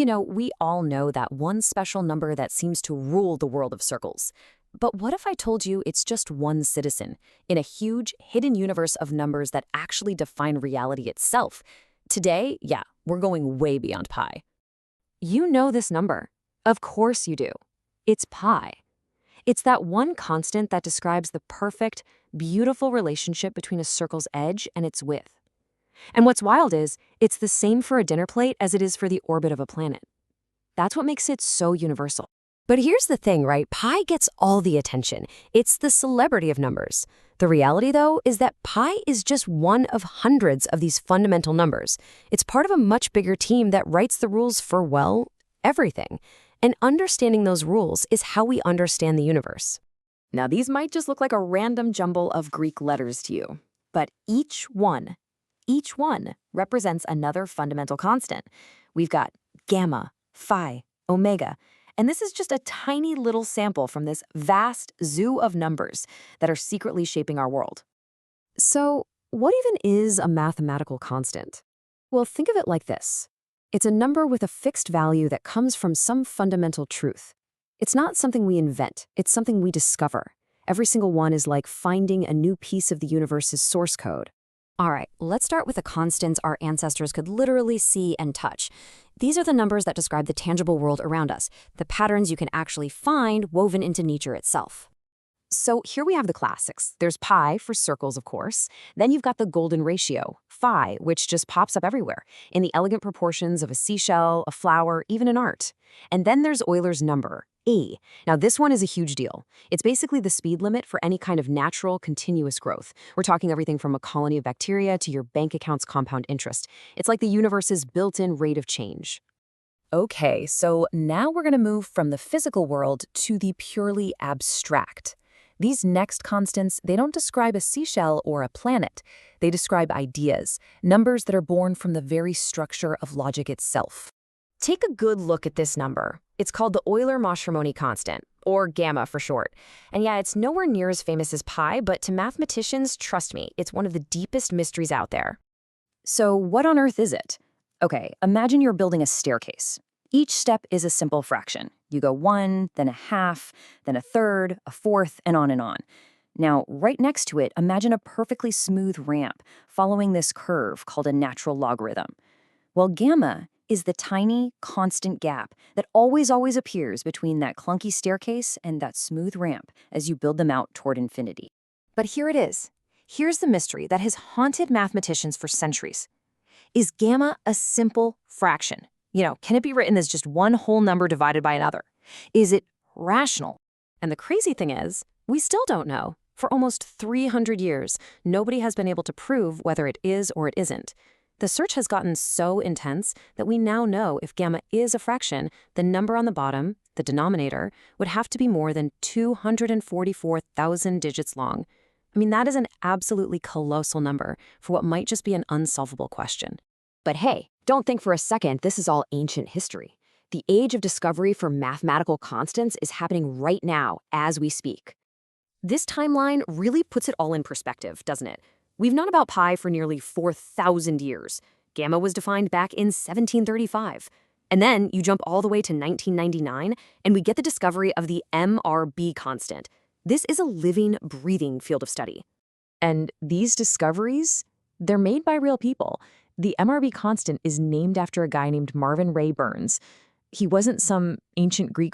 We all know that one special number that seems to rule the world of circles. But what if I told you it's just one citizen in a huge, hidden universe of numbers that actually define reality itself? Today, yeah, we're going way beyond pi. You know this number. Of course you do. It's pi. It's that one constant that describes the perfect, beautiful relationship between a circle's edge and its width. And what's wild is, it's the same for a dinner plate as it is for the orbit of a planet. That's what makes it so universal. But here's the thing, right? Pi gets all the attention. It's the celebrity of numbers. The reality, though, is that pi is just one of hundreds of these fundamental numbers. It's part of a much bigger team that writes the rules for, well, everything. And understanding those rules is how we understand the universe. Now, these might just look like a random jumble of Greek letters to you, but each one represents another fundamental constant. We've got gamma, phi, omega, and this is just a tiny little sample from this vast zoo of numbers that are secretly shaping our world. So, what even is a mathematical constant? Well, think of it like this. It's a number with a fixed value that comes from some fundamental truth. It's not something we invent, it's something we discover. Every single one is like finding a new piece of the universe's source code. All right, let's start with the constants our ancestors could literally see and touch. These are the numbers that describe the tangible world around us, the patterns you can actually find woven into nature itself. So here we have the classics. There's pi for circles, of course. Then you've got the golden ratio, phi, which just pops up everywhere, in the elegant proportions of a seashell, a flower, even in art. And then there's Euler's number, E. Now this one is a huge deal. It's basically the speed limit for any kind of natural, continuous growth. We're talking everything from a colony of bacteria to your bank account's compound interest. It's like the universe's built-in rate of change. Okay, so now we're going to move from the physical world to the purely abstract. These next constants, they don't describe a seashell or a planet. They describe ideas, numbers that are born from the very structure of logic itself. Take a good look at this number. It's called the Euler-Maschermoni constant, or gamma for short. And yeah, it's nowhere near as famous as pi, but to mathematicians, trust me, it's one of the deepest mysteries out there. So what on earth is it? Okay, imagine you're building a staircase. Each step is a simple fraction. You go one, then a half, then a third, a fourth, and on and on. Now, right next to it, imagine a perfectly smooth ramp following this curve called a natural logarithm. Well, gamma is the tiny, constant gap that always appears between that clunky staircase and that smooth ramp as you build them out toward infinity. But here it is. Here's the mystery that has haunted mathematicians for centuries. Is gamma a simple fraction? Can it be written as just one whole number divided by another? Is it rational? And the crazy thing is, we still don't know. For almost 300 years, nobody has been able to prove whether it is or it isn't. The search has gotten so intense that we now know if gamma is a fraction, the number on the bottom, the denominator, would have to be more than 244,000 digits long. I mean, that is an absolutely colossal number for what might just be an unsolvable question. But hey, don't think for a second this is all ancient history. The age of discovery for mathematical constants is happening right now as we speak. This timeline really puts it all in perspective, doesn't it? We've known about pi for nearly 4,000 years. Gamma was defined back in 1735. And then you jump all the way to 1999, and we get the discovery of the MRB constant. This is a living, breathing field of study. And these discoveries, they're made by real people. The MRB constant is named after a guy named Marvin Ray Burns. He wasn't some ancient Greek